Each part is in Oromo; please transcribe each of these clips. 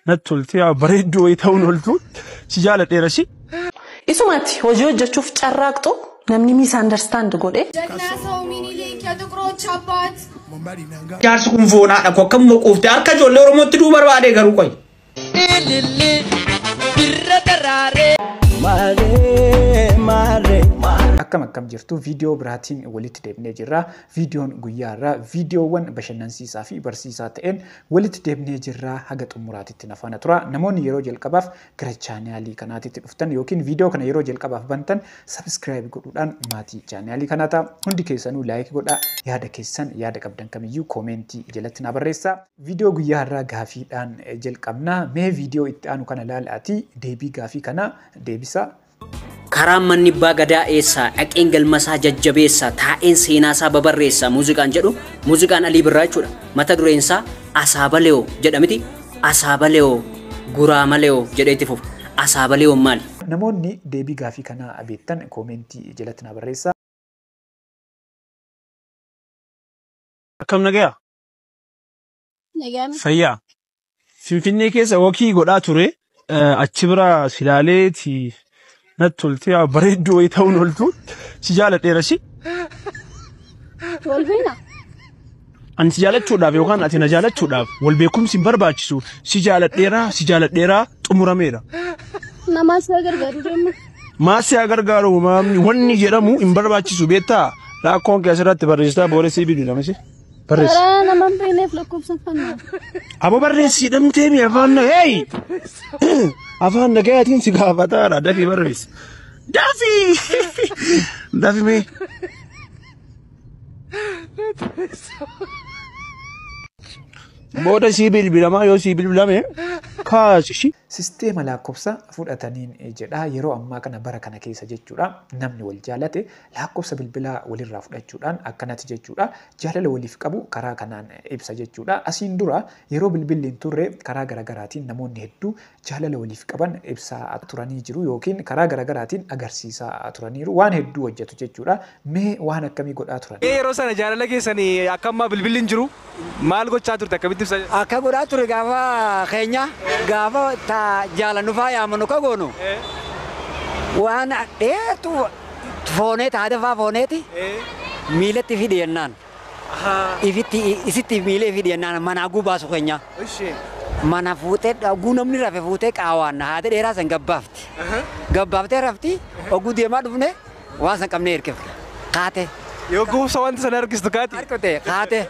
نتولتي بريد ويتون ولتو سجالة ديرشي إسمعتي وجوه جتشوف شراكتو نمني ميس أندرستاند قولي جناسو ميني ليك يا دكرو تشابات جارسكم فونا أكو كم موقوف أركا جولي رموت تدو بربادي غرو كوي akkam jirtu video biraatiin walitti deebnee jirra videoon guyyaarra videoowwan bashannansiisaa fi barsiisaa ta'een walitti deebnee jirra haga xumuraatitti nafaana tura namoonni yeroo jalqabaaf gara chaanaalii kanaatitti dhuftan yookiin video kana yeroo jalqabaaf bantan subscribe godhuudhaan maatii chaanaalii kanaata hundi keessanuu like godhaa yaada keessan yaada qabdan kamiyyuu koomentii jalatti na barreessaa video guyyaarra gaafiidhaan jalqabna mee video itti aanu kana ilaalaati deebii gaafii kana deebisa Karaman nibba gada esa dhaqeen galmasaa jajjabeessa taa'een seenaasaa babarreessa muuziqaan jedhu muuziqaan Alii Birraa jechuudha mata dureensaa Asaabaleoo jedhamiti Asaabaleoo Guraamaleoo jedhee itti fufu Asaabaleoo maali namoonni deebii gaafii kana beektan koomentii jalatti na barreessaa akkam nagaya نجام fayyaa Finfinnee keessa wakii godhaa ture achi bira silaaleeti نتولتي بريد ويتون ولتو سجالة ديرشي والبينا أن سجالة توداف يوكان أتينا جالة توداف والبيكم سنبر باتشسو سجالة ديرا تمورا ميرا نما ساگر غارو دم ما سياغر غارو مامني وني جرامو إنبر باتشسو بيتا لا كون كاسرات بريستا بوري سيبي دي نمسي بريس أنا نما بيني فلكوب سفنا أبو بريس دم تيمي أفان هاي أفان نجاتين سيغافتارا دافي بريس دافي مي بودا سيبيل بلما يو سيبيل بلما كاشي sisteema lakkoofsa fudhataniin jedha yeroo ammaa kana bara kana keessa jechuudha namni wal jaalate lakkoofsa bilbilaa walirraa fudhachuudhaan akkanatti jechuudha jaalala waliif qabu karaa kanaan ibsa jechuudha asiin dura yeroo bilbilli hin turre karaa garagaraatiin namoonni hedduu jaalala waliif qaban ibsaa turanii jiru yookiin karaa garagaraatiin agarsiisaa turaniiru waan hedduu hojjetu jechuudha mee waan akkamii godhaa turan yeroo sana jaalala keessanii akkamma bilbilli hin jiru maal gochaa turte akkamitti ibsa akka godhaa ture gaafa keenya gaafa jalan nufa ya manuka gono wana deetu fonet hada fa foneti milati fidiyanan ifiti isiti mile fidiyanan managu basu kenya mana fute gunam ni rafe fute kawan hada dera san gabbafte rafti ogu dema dufne wasan kamne erkef kate yoo gosa wanta sana argistu kaati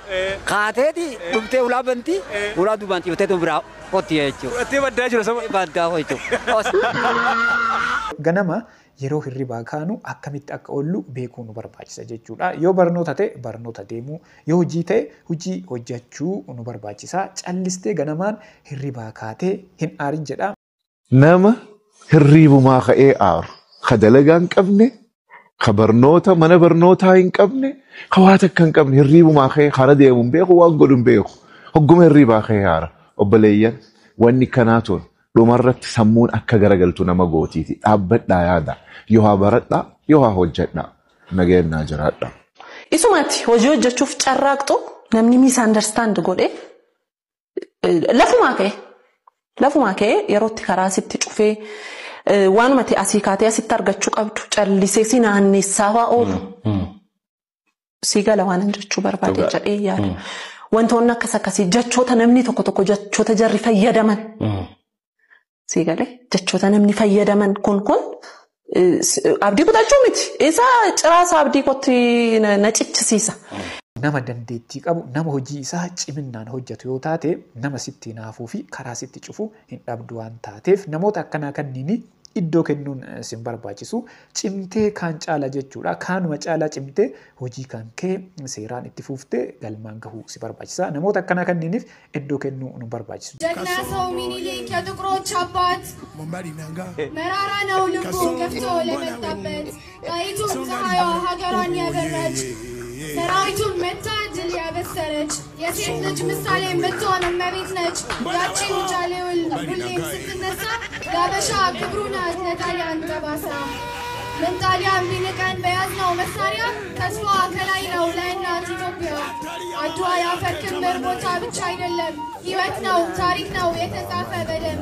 kate di dufte ulabanti ula dubanti fute to bra Otti jechuudha. Otti baddaa jiru sama. Baddaa jechuudha. ganama yeroo hirribaa kaanu akkamitti akka oollu beekuu nu barbaachisa jechuudha yoo barnoota ta'e barnoota deemuu yoo hojii ta'e hojii hojjechuu nu barbaachisa callistee ganamaan hirribaa kaatee hin aarin jedha nama hirribumaa ka'ee aaru kadalagaan qabne kabarnoota mana barnootaa hin qabne kawaata kan qabne hirribumaa ka'ee kara deemuun beeku waan godhuun beeku hogguma hirribaa ka'ee aara obboleeyyan wanni kanaatuun dhumarratti sammuun akka garagaltu nama gootiiti dhaabbadhaa yaada yoo haa baradhaa yoo haa hojjedhaa nageenyaa jiraadhaa. Isumatti hojii hojjechuuf carraaqxu namni miis andarstaand godhe lafumaa ka'e yerootti karaa sitti cufee waanuma ta'e asii kaatee asitti argachuu qabdu callisee si naanneessaa waa oolu si gala waan jechuu barbaade jedhee yaadu. Wantoonni akkasii jechoota namni tokko jechoota jarri fayyadaman sigalee jechoota namni fayyadaman kun abdii kutachuu miti isa ciraasa abdii kotti na cichisiisa. Nama dandeettii qabu nama hojii isaa ciminaan hojjetu yoo taate nama sitti naafuu fi karaa sitti cufu hin dhabdu waan taateef namoota akkanaa kanniini iddoo kennuun sin barbaachisu cimtee kaan caala jechuudha kaanuma caalaa cimtee hojii kan kee seeraan itti fuuftee galmaan gahuu si barbaachisa namoota akkanaa kanniiniif iddoo kennuu nu barbaachisu. جناسو ميني ليك يا دكرو تشابات مرارا نو لبو كفتو لمتابت قايتو زهايو هاجران يا برج سرايتو متا دل يا بسرج يا سيد نج مسالي متون مبيت نج ياتشي وجالي والبلين ستنسا قابشا كبرونا نتاليان تباسا من طاليان بينكان بيازنا ومساريا تسوا كلاينا ولينا تيتوبيا عدوا يا فركن بربوتا بتشايد اللم هيوتنا وتاريخنا ويتزافى بدم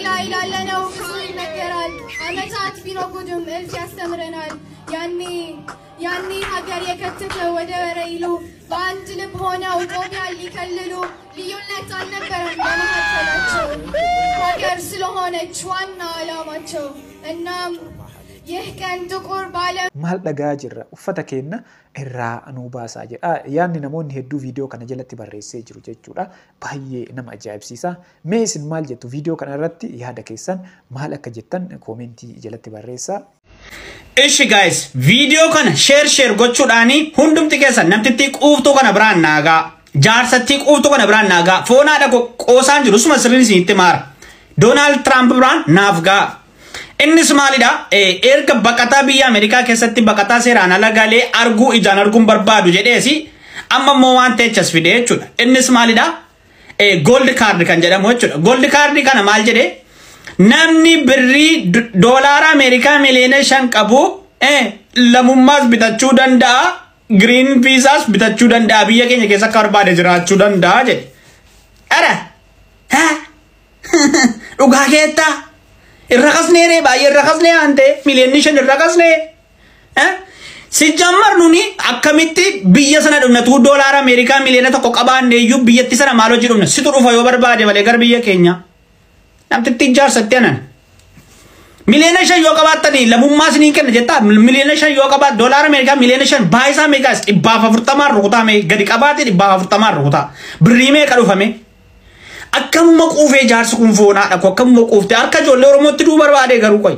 ላይ ላለነው ብዙ ይነገራል ዓመታት ቢኖጉድም እልፍ ያስተምረናል ያኔ ሀገር የከተተ ወደ በረይሉ በአንድ ልብ ሆነው ጦቢያ ሊከልሉ ልዩነት አልነበረም በመካከላቸው ሀገር ስለሆነች ዋና ዓላማቸው እናም ይህ ቀን ጥቁር ባለ maal dhagaa jirra uffata keenya irraa nu baasaa jedha yaanni namoonni hedduu viidiyoo kana jalatti barreessee jiru jechuudha baay'ee nama ajaa'ibsiisa mee isin maal jettu viidiyoo kana irratti yaada keessan maal akka jettan koomentii jalatti barreessaa Ishi guys video kana share gochuudhaani hundumti keessan namtitti quuftuu kana biraan naagaa jaarsatti quuftuu kana biraan naagaa foonaadha qoosaan jiru suma sirriin isinitti maara Donald Trump biraan naafgaa Innis maalidha erga baqataa biyya Ameerikaa keessatti baqataa seeraan ala galee arguu ijaan arguun barbaadu jedheesi amma immoo waan teechas fide jechuudha. Innis maalidha gold card kan jedhamu jechuudha. Gold card kana maal jedhee namni birrii doolaara Ameerikaa miliyoona 5 qabu lammummaas bitachuu danda'a green visas bitachuu danda'a biyya keenya keessa akka barbaade jiraachuu danda'a jedhe. Ara dhugaa keettaa Irrakasne re baay'ee irrakasne ante miliyoonni 5 irrakasne sijammar nuni akkamitti biyya sana dhumnatu doolaara Ameerikaa miliyoona 1 qabaanne iyyuu biyyatti sana maal hojii dhumna situ dhufa yoo barbaade malee gar biyya keenya namtitti ijaarsatti anan miliyoona 5 yoo qabaatani lammummaa isinii kenna jetta miliyoona 5 yoo qabaat doolaara Ameerikaa miliyoona 5 baayisaa meeqaas 140 rukutaa mee gadi qabaate 140 rukutaa birrii meeqa dhufame Akkamuma quufee jaarsi kun foonaadha ko akkamuma quufte harka ijoollee Oromootti duu barbaade garuu qoy.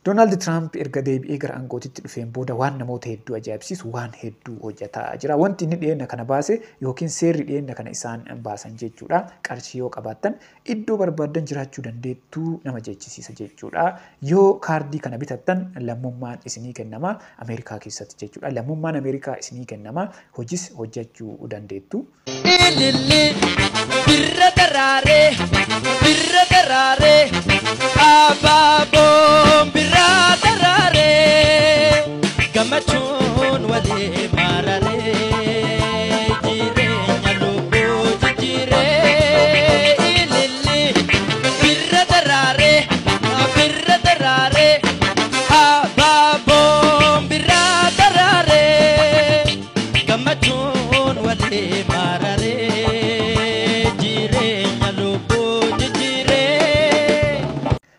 Donald Trump erga deebi'ee gara aangootitti dhufeen booda waan namoota hedduu ajaa'ibsiisu waan hedduu hojjetaa jira. Wanti inni dhiyeenya kana baase yookiin seerri dhiyeenya kana isaan baasan jechuudha. Qarshii yoo qabaattan iddoo barbaadan jiraachuu dandeettu nama jechisiisa jechuudha. Yoo kaardii kana bitattan lammummaan isinii kennama Ameerikaa keessatti jechuudha. Lammummaan Ameerikaa isinii kennama hojis hojjechuu dandeettu. Birra daraare abaaboo birra daraare gammachuun walii marare jireenya lubbuu jijjiiree ililli birra daraare abaaboo birra daraare gammachuun walii marare.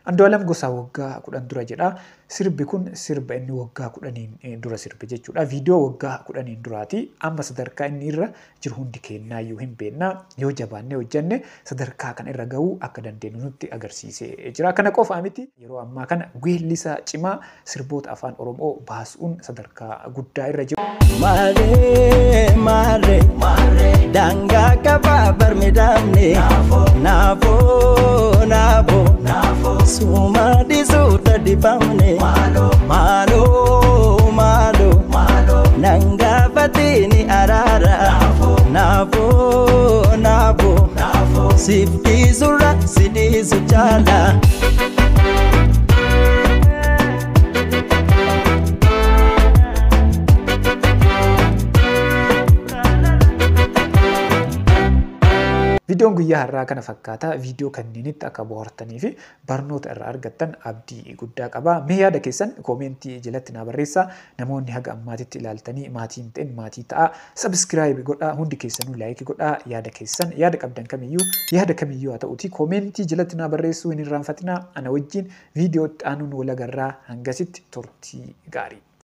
Andu'aalam Gosaa waggaa 10 dura jedha. Sirbi kun sirba inni waggaa 10 dura sirbe jechuudha. Viidiyoo waggaa 10 duraati. Amma sadarkaa inni irra jiru hundi kennaayyuu hin beekna. Yoo jabaannee hojjenne sadarkaa kan irra gahuu akka dandeenyu nutti agarsiisee jira. Kana qofaa miti yeroo ammaa kana weellisaa cimaa sirboota afaan Oromoo baasuun sadarkaa guddaa irra jiru. Maaree daangaa qabaa barmiidhamne naafoo suma dhisuuta dibamne maaloo nangafatini araara naafoo siftiisura sidiisu caala. Viidiyoon guyyaa har'aa kana fakkaata. Viidiyoo kanneenitti akka bohaartanii fi barnoota irraa argattan abdii guddaa qaba. Mee yaada keessan koomentii jalatti naa barreessaa. Namoonni haga ammaatitti ilaaltanii maatii hin ta'in maatii ta'a. Sabiskiraayib godhaa. Hundi keessanuu laayikii godhaa. Yaada keessan yaada qabdan kamiyyuu haa ta'uuti koomentii jalatti naa barreessuu hin irraanfatinaa. Ana wajjin viidiyoo itti aanuun wal agarraa hangasitti turtii gaarii.